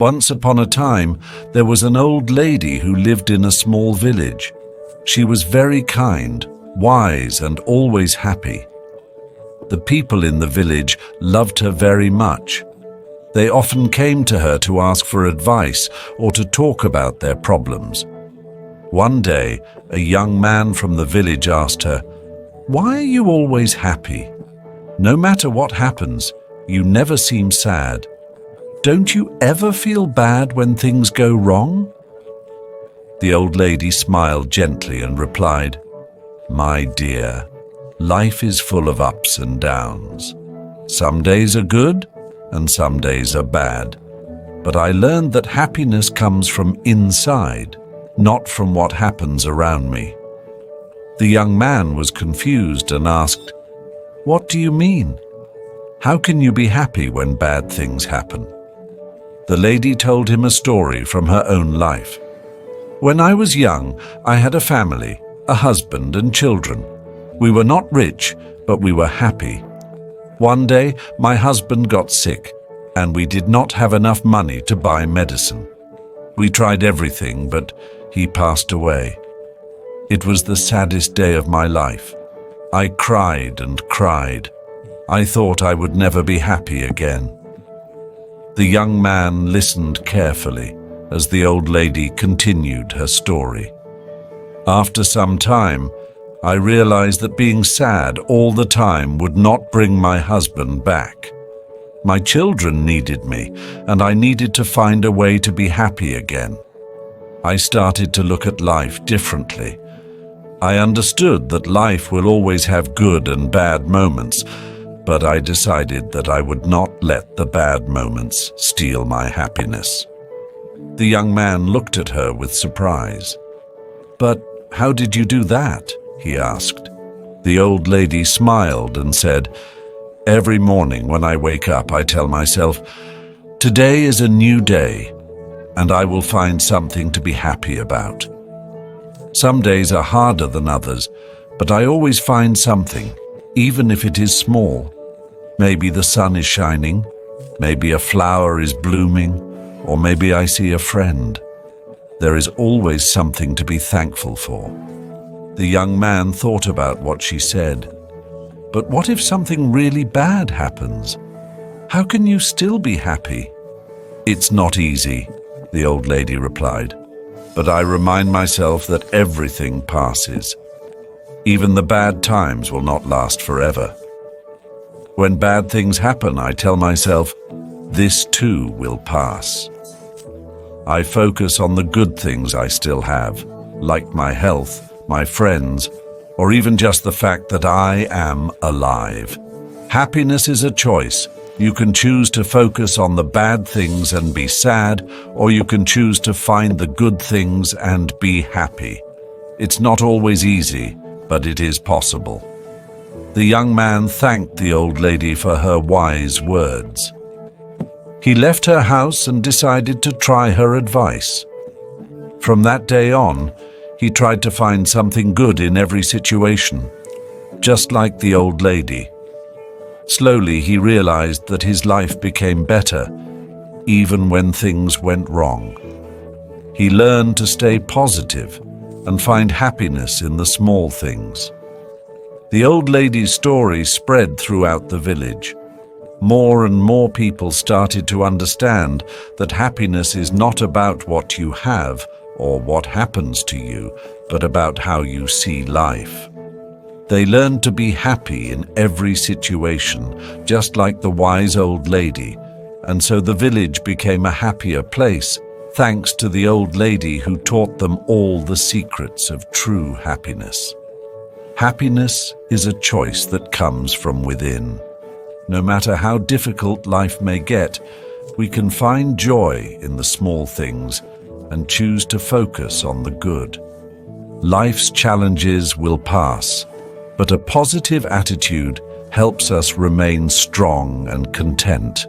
Once upon a time, there was an old lady who lived in a small village. She was very kind, wise, and always happy. The people in the village loved her very much. They often came to her to ask for advice or to talk about their problems. One day, a young man from the village asked her, "Why are you always happy? No matter what happens, you never seem sad. Don't you ever feel bad when things go wrong?" The old lady smiled gently and replied, "My dear, life is full of ups and downs. Some days are good and some days are bad. But I learned that happiness comes from inside, not from what happens around me." The young man was confused and asked, "What do you mean? How can you be happy when bad things happen?" The lady told him a story from her own life. "When I was young, I had a family, a husband and children. We were not rich, but we were happy. One day, my husband got sick, and we did not have enough money to buy medicine. We tried everything, but he passed away. It was the saddest day of my life. I cried and cried. I thought I would never be happy again." The young man listened carefully as the old lady continued her story. "After some time, I realized that being sad all the time would not bring my husband back. My children needed me, and I needed to find a way to be happy again. I started to look at life differently. I understood that life will always have good and bad moments, but I decided that I would not let the bad moments steal my happiness." The young man looked at her with surprise. "But how did you do that?" he asked. The old lady smiled and said, "Every morning when I wake up, I tell myself, 'Today is a new day, and I will find something to be happy about.' Some days are harder than others, but I always find something, even if it is small. Maybe the sun is shining, maybe a flower is blooming, or maybe I see a friend. There is always something to be thankful for." The young man thought about what she said. "But what if something really bad happens? How can you still be happy?" "It's not easy," the old lady replied. "But I remind myself that everything passes. Even the bad times will not last forever. When bad things happen, I tell myself, this too will pass. I focus on the good things I still have, like my health, my friends, or even just the fact that I am alive. Happiness is a choice. You can choose to focus on the bad things and be sad, or you can choose to find the good things and be happy. It's not always easy, but it is possible." The young man thanked the old lady for her wise words. He left her house and decided to try her advice. From that day on, he tried to find something good in every situation, just like the old lady. Slowly, he realized that his life became better, even when things went wrong. He learned to stay positive and find happiness in the small things. The old lady's story spread throughout the village. More and more people started to understand that happiness is not about what you have or what happens to you, but about how you see life. They learned to be happy in every situation, just like the wise old lady, and so the village became a happier place, thanks to the old lady who taught them all the secrets of true happiness. Happiness is a choice that comes from within. No matter how difficult life may get, we can find joy in the small things and choose to focus on the good. Life's challenges will pass, but a positive attitude helps us remain strong and content.